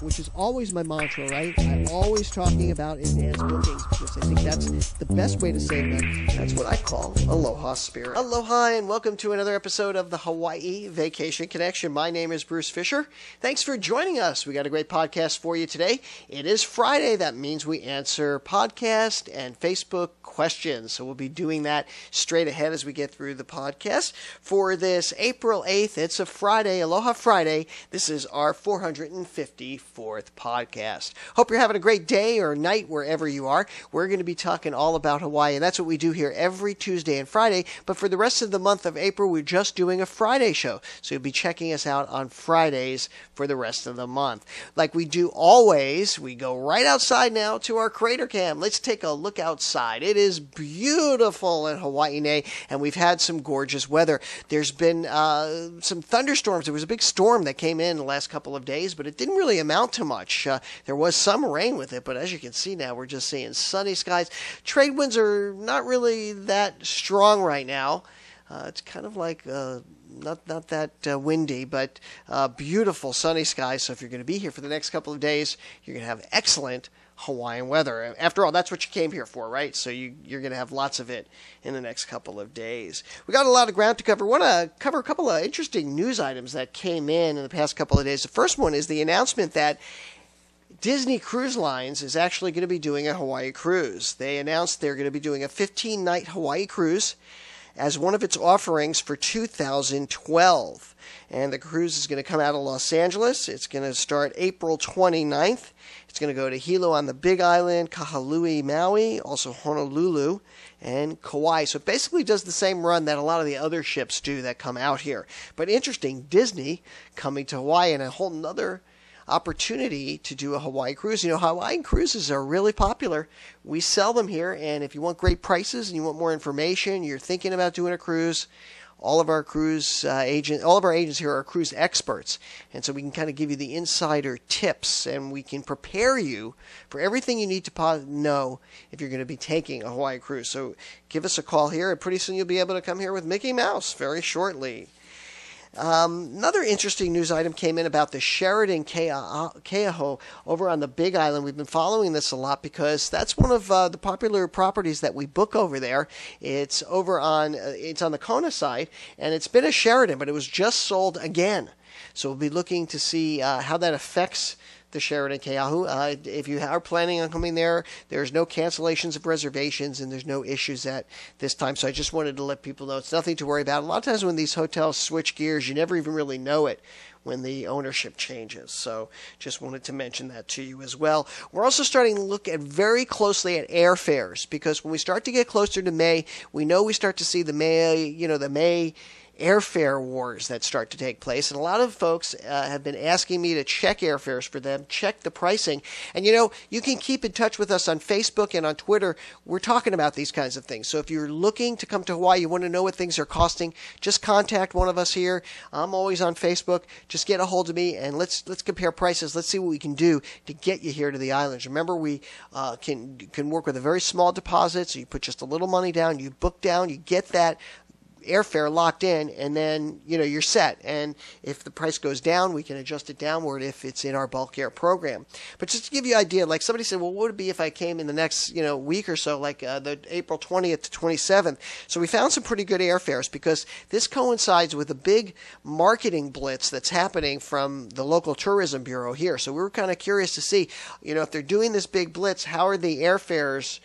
which is always my mantra, right? I'm always talking about advanced bookings because I think that's the best way to save money. That's what I call aloha spirit. Aloha and welcome to another episode of the Hawaii Vacation Connection. My name is Bruce Fisher. Thanks for joining us. We got a great podcast for you today. It is Friday. That means we answer podcast and Facebook questions. So we'll be doing that straight ahead as we get through the podcast. For this April 8th, it's a Friday, Aloha Friday. This is our 454th podcast. Hope you're having a great day or night wherever you are. We're going to be talking all about Hawaii, and that's what we do here every Tuesday and Friday. But for the rest of the month of April, we're just doing a Friday show. So you'll be checking us out on Fridays for the rest of the month. Like we do always, we go right outside now to our crater cam. Let's take a look outside. It is beautiful in Hawaii, and we've had some gorgeous weather. There's been some thunderstorms. There was a big storm that came in the last couple of days, but it didn't really amount to much. There was some rain with it, but as you can see now, we're just seeing sunny skies. Trade winds are not really that strong right now. It's kind of like not that windy, but beautiful sunny skies. So if you're going to be here for the next couple of days, you're going to have excellent Hawaiian weather. After all, that's what you came here for, right? So you're going to have lots of it in the next couple of days. We got a lot of ground to cover. We want to cover a couple of interesting news items that came in the past couple of days. The first one is the announcement that Disney Cruise Lines is actually going to be doing a Hawaii cruise. They announced they're going to be doing a 15-night Hawaii cruise as one of its offerings for 2012. And the cruise is going to come out of Los Angeles. It's going to start April 29th. It's going to go to Hilo on the Big Island, Kahului, Maui, also Honolulu, and Kauai. So it basically does the same run that a lot of the other ships do that come out here. But interesting, Disney coming to Hawaii and a whole nother opportunity to do a Hawaii cruise. You know, Hawaiian cruises are really popular. We sell them here, and if you want great prices and you want more information, you're thinking about doing a cruise, all of our agents here are cruise experts, and so we can kind of give you the insider tips, and we can prepare you for everything you need to know if you're going to be taking a Hawaii cruise. So give us a call here, and pretty soon you'll be able to come here with Mickey Mouse very shortly. Another interesting news item came in about the Sheridan Keaho over on the Big Island. We've been following this a lot because that's one of the popular properties that we book over there. It's on the Kona side, and it's been a Sheridan, but it was just sold again. So we'll be looking to see how that affects the Sheridan Keahu. If you are planning on coming there, there's no cancellations of reservations and there's no issues at this time. So I just wanted to let people know it's nothing to worry about. A lot of times when these hotels switch gears, you never even really know it when the ownership changes. So just wanted to mention that to you as well. We're also starting to look very closely at airfares, because when we start to get closer to May, we know we start to see the May airfare wars that start to take place. And a lot of folks have been asking me to check airfares for them, check the pricing. And you can keep in touch with us on Facebook and on Twitter. We're talking about these kinds of things. So if you're looking to come to Hawaii, you want to know what things are costing, just contact one of us here. I'm always on Facebook. Just get a hold of me and let's compare prices. Let's see what we can do to get you here to the islands. Remember, we can work with a very small deposit. So you put just a little money down, you book down, you get that airfare locked in, and then you're set. And if the price goes down, we can adjust it downward if it's in our bulk air program. But just to give you an idea, like somebody said, well, what would it be if I came in the next week or so, like the April 20th to 27th? So we found some pretty good airfares, because this coincides with a big marketing blitz that's happening from the local tourism bureau here. So we were kind of curious to see, if they're doing this big blitz, how are the airfares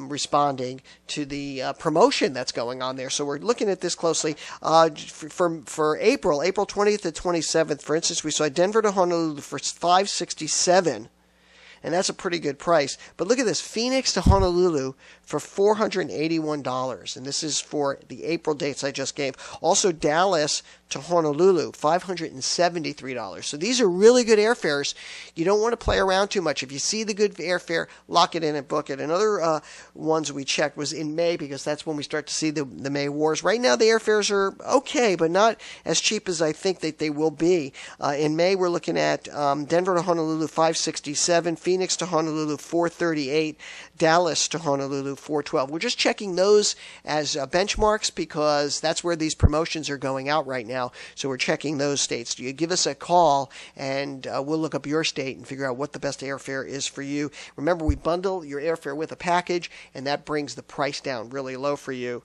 responding to the promotion that's going on there. So we're looking at this closely. For April 20th to 27th, for instance, we saw Denver to Honolulu for $567, and that's a pretty good price. But look at this, Phoenix to Honolulu for $481, and this is for the April dates I just gave. Also Dallas to Honolulu, $573. So these are really good airfares. You don't want to play around too much. If you see the good airfare, lock it in and book it. Another ones we checked was in May, because that's when we start to see the May wars. Right now the airfares are okay, but not as cheap as I think that they will be. In May we're looking at Denver to Honolulu, $567, Phoenix to Honolulu 438, Dallas to Honolulu 412. We're just checking those as benchmarks because that's where these promotions are going out right now. So we're checking those states. You give us a call and we'll look up your state and figure out what the best airfare is for you. Remember, we bundle your airfare with a package, and that brings the price down really low for you.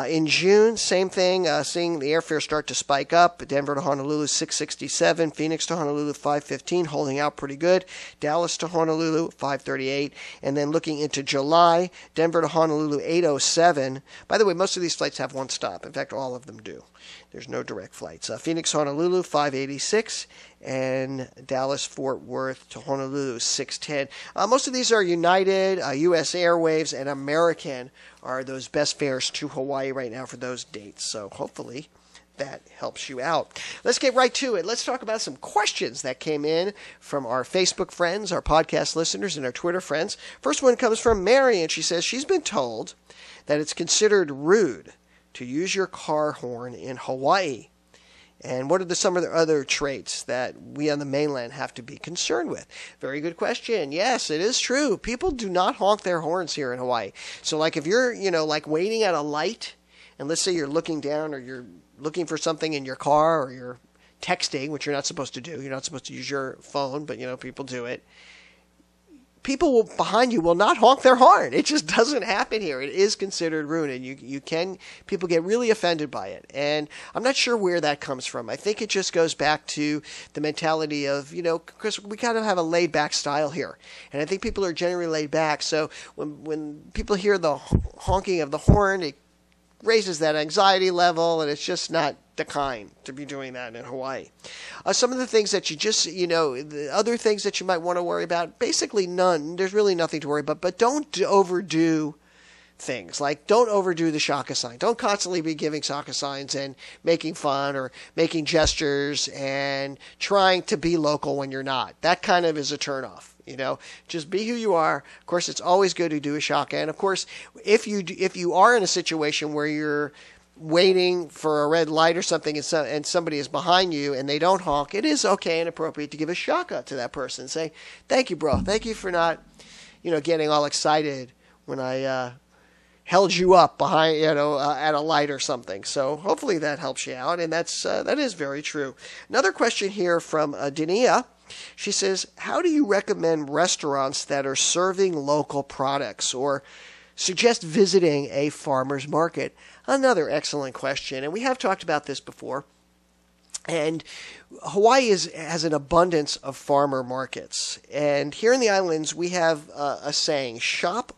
In June, same thing, seeing the airfare start to spike up. Denver to Honolulu 667, Phoenix to Honolulu 515, holding out pretty good. Dallas to Honolulu 538, and then looking into July, Denver to Honolulu 807. By the way, most of these flights have one stop. In fact, all of them do. There's no direct flights. Phoenix Honolulu 586, and Dallas Fort Worth to Honolulu 610. Most of these are United, U.S. Airwaves, and American are those best fares to Hawaii right now for those dates. So hopefully that helps you out. Let's get right to it. Let's talk about some questions that came in from our Facebook friends, our podcast listeners, and our Twitter friends. First one comes from Mary, and she says she's been told that it's considered rude to use your car horn in Hawaii. And what are some of the other traits that we on the mainland have to be concerned with? Very good question. Yes, it is true. People do not honk their horns here in Hawaii. So like if you're, like waiting at a light, and let's say you're looking down or you're looking for something in your car or you're texting, which you're not supposed to do. You're not supposed to use your phone, but people do it. People behind you will not honk their horn. It just doesn't happen here. It is considered rude, and people get really offended by it. And I'm not sure where that comes from. I think it just goes back to the mentality of, because we kind of have a laid back style here. And I think people are generally laid back. So when people hear the honking of the horn, it raises that anxiety level, and it's just not the kind to be doing that in Hawaii. Some of the things that you just, the other things that you might want to worry about, basically none. There's really nothing to worry about, but don't overdo things. Like, don't overdo the shaka sign. Don't constantly be giving shaka signs and making fun or making gestures and trying to be local when you're not. That kind of is a turnoff. Just be who you are. Of course, it's always good to do a shaka. And of course, if you are in a situation where you're waiting for a red light or something and somebody is behind you and they don't honk, it is okay and appropriate to give a shaka to that person. Say, thank you, bro. Thank you for not, getting all excited when I held you up behind, at a light or something. So hopefully that helps you out. And that is very true. Another question here from Dania. She says, how do you recommend restaurants that are serving local products or suggest visiting a farmer's market? Another excellent question. And we have talked about this before. And Hawaii has an abundance of farmer markets. And here in the islands, we have a saying, shop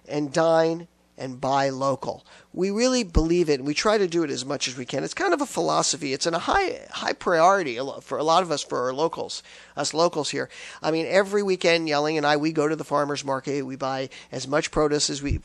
and dine and buy local. We really believe it, and we try to do it as much as we can. It's kind of a philosophy. It's a high priority for a lot of us, for us locals here. I mean, every weekend, Yelling and I, we go to the farmer's market. We buy as much produce as we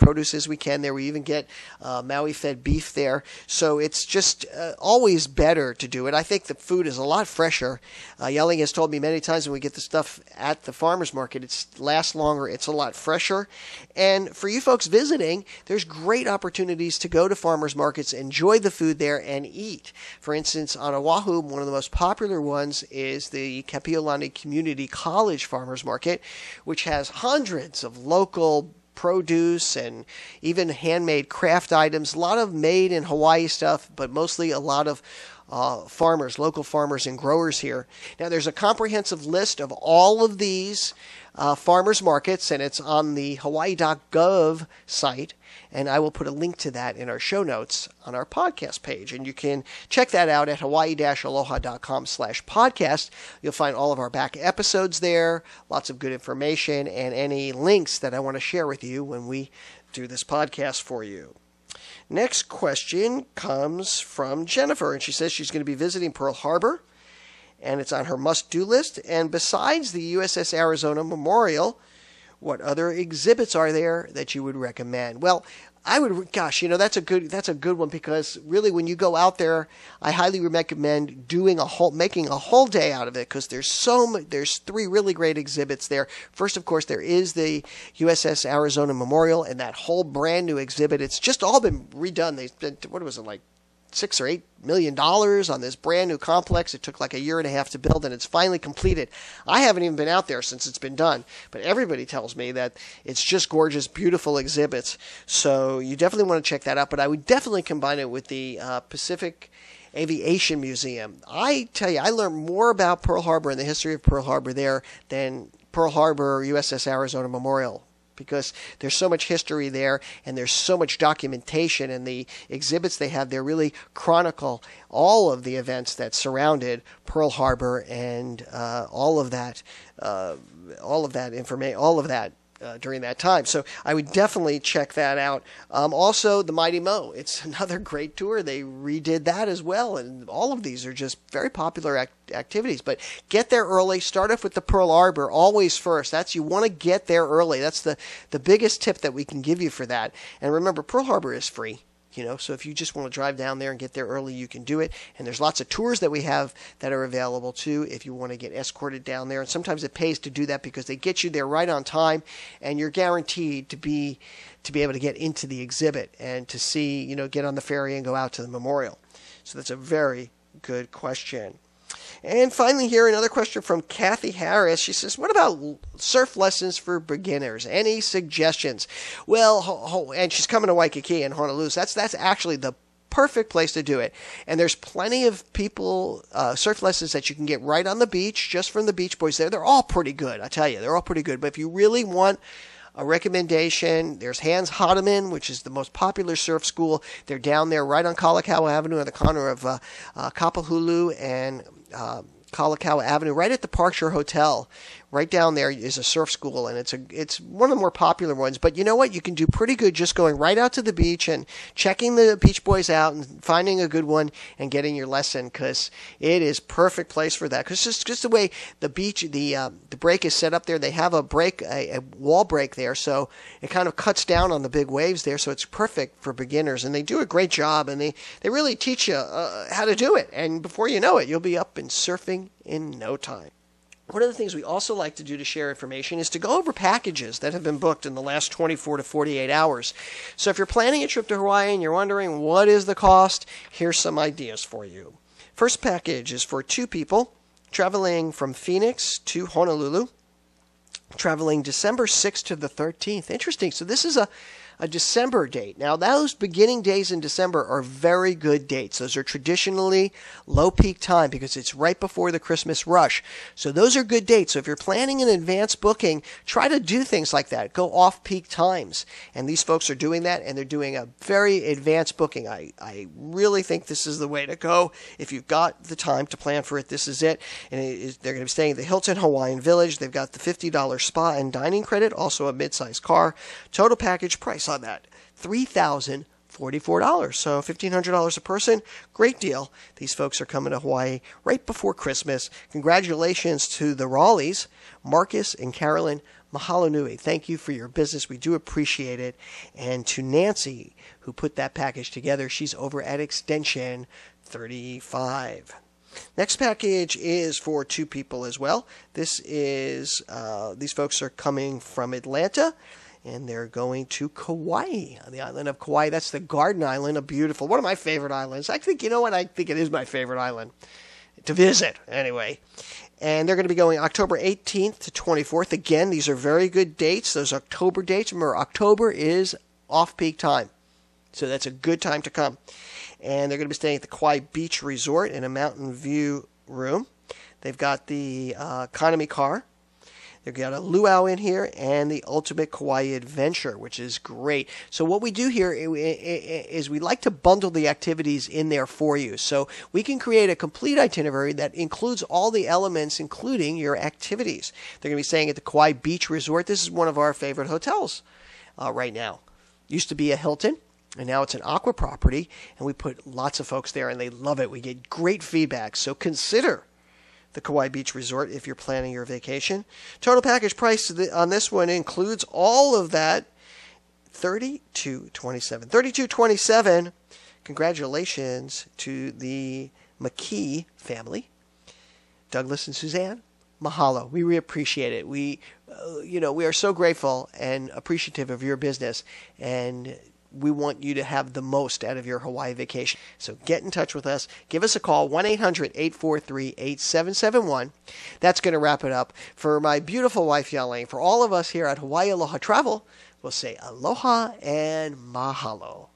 can there. We even get Maui-fed beef there. So it's just always better to do it. I think the food is a lot fresher. Yelling has told me many times when we get the stuff at the farmer's market, it lasts longer. It's a lot fresher. And for you folks visiting, there's great opportunities to go to farmers markets, enjoy the food there, and eat. For instance, on Oahu, one of the most popular ones is the Kapiolani Community College Farmers Market, which has hundreds of local produce and even handmade craft items. A lot of made in Hawaii stuff, but mostly a lot of local farmers and growers here. Now, there's a comprehensive list of all of these farmers markets, and it's on the hawaii.gov site, and I will put a link to that in our show notes on our podcast page, and you can check that out at hawaii-aloha.com/podcast. You'll find all of our back episodes there, lots of good information, and any links that I want to share with you when we do this podcast for you. Next question comes from Jennifer, and she says she's going to be visiting Pearl Harbor, and it's on her must-do list. And besides the USS Arizona Memorial, what other exhibits are there that you would recommend? Well, that's a good one, because really when you go out there, I highly recommend making a whole day out of it, because there's three really great exhibits there. First, of course, there is the USS Arizona Memorial and that whole brand new exhibit. It's just all been redone. They spent, what was it, like $6 or $8 million on this brand new complex. It took like a year and a half to build, and it's finally completed. I haven't even been out there since it's been done, but everybody tells me that it's just gorgeous, beautiful exhibits. So you definitely want to check that out, but I would definitely combine it with the Pacific Aviation Museum. I tell you, I learned more about Pearl Harbor and the history of Pearl Harbor there than Pearl Harbor USS Arizona Memorial, because there's so much history there and there's so much documentation, and the exhibits they have there really chronicle all of the events that surrounded Pearl Harbor and all of that information, during that time. So I would definitely check that out. Also, the Mighty Mo. It's another great tour. They redid that as well, and all of these are just very popular activities. But get there early. Start off with the Pearl Harbor always first. You want to get there early. That's the biggest tip that we can give you for that. And remember, Pearl Harbor is free. So if you just want to drive down there and get there early, you can do it. And there's lots of tours that we have that are available too if you want to get escorted down there. And sometimes it pays to do that because they get you there right on time, and you're guaranteed to be able to get into the exhibit and to see, get on the ferry and go out to the memorial. So that's a very good question. And finally here, another question from Kathy Harris. She says, what about surf lessons for beginners? Any suggestions? Well, and she's coming to Waikiki and Honolulu. So that's actually the perfect place to do it. And there's plenty of people, surf lessons that you can get right on the beach, just from the Beach Boys there. They're all pretty good, I tell you. They're all pretty good. But if you really want a recommendation, there's Hans Hodeman, which is the most popular surf school. They're down there right on Kalakaua Avenue at the corner of Kapahulu and Kalakaua Avenue, right at the Parkshire Hotel. Right down there is a surf school, and it's one of the more popular ones. But you know what? You can do pretty good just going right out to the beach and checking the Beach Boys out and finding a good one and getting your lesson, because it is perfect place for that. Because just the way the beach, the break is set up there, they have a wall break there, so it kind of cuts down on the big waves there. So it's perfect for beginners, and they do a great job, and they really teach you how to do it. And before you know it, you'll be up and surfing in no time. One of the things we also like to do to share information is to go over packages that have been booked in the last 24 to 48 hours. So if you're planning a trip to Hawaii and you're wondering what is the cost, here's some ideas for you. First package is for 2 people traveling from Phoenix to Honolulu, traveling December 6th to the 13th. Interesting. So this is a December date. Now, those beginning days in December are very good dates. Those are traditionally low peak time because it's right before the Christmas rush. So those are good dates. So if you're planning an advance booking, try to do things like that. Go off peak times. And these folks are doing that, and they're doing a very advanced booking. I really think this is the way to go. If you've got the time to plan for it, this is it. And they're going to be staying at the Hilton Hawaiian Village. They've got the $50 spa and dining credit, also a mid-sized car. Total package price on that, $3,044. So $1,500 a person. Great deal. These folks are coming to Hawaii right before Christmas. Congratulations to the Raleighs, Marcus and Carolyn. Mahalo nui. Thank you for your business. We do appreciate it. And to Nancy, who put that package together, she's over at Extension 35. Next package is for 2 people as well. This is, these folks are coming from Atlanta, and they're going to Kauai, on the island of Kauai. That's the Garden Island, one of my favorite islands. I think, I think it is my favorite island to visit, anyway. And they're going to be going October 18th to 24th. Again, these are very good dates, those October dates. Remember, October is off-peak time, so that's a good time to come. And they're going to be staying at the Kauai Beach Resort in a Mountain View room. They've got the economy car. They've got a luau in here and the Ultimate Kauai Adventure, which is great. So what we do here is we like to bundle the activities in there for you. So we can create a complete itinerary that includes all the elements, including your activities. They're going to be staying at the Kauai Beach Resort. This is one of our favorite hotels right now. Used to be a Hilton, and now it's an Aqua property, and we put lots of folks there, and they love it. We get great feedback. So consider the Kauai Beach Resort if you're planning your vacation. Total package price on this one includes all of that, $32.27. $32.27. Congratulations to the McKee family, Douglas and Suzanne. Mahalo. We really appreciate it. We are so grateful and appreciative of your business, and we want you to have the most out of your Hawaii vacation. So get in touch with us. Give us a call, 1-800-843-8771. That's going to wrap it up. For my beautiful wife, Yale, for all of us here at Hawaii Aloha Travel, we'll say aloha and mahalo.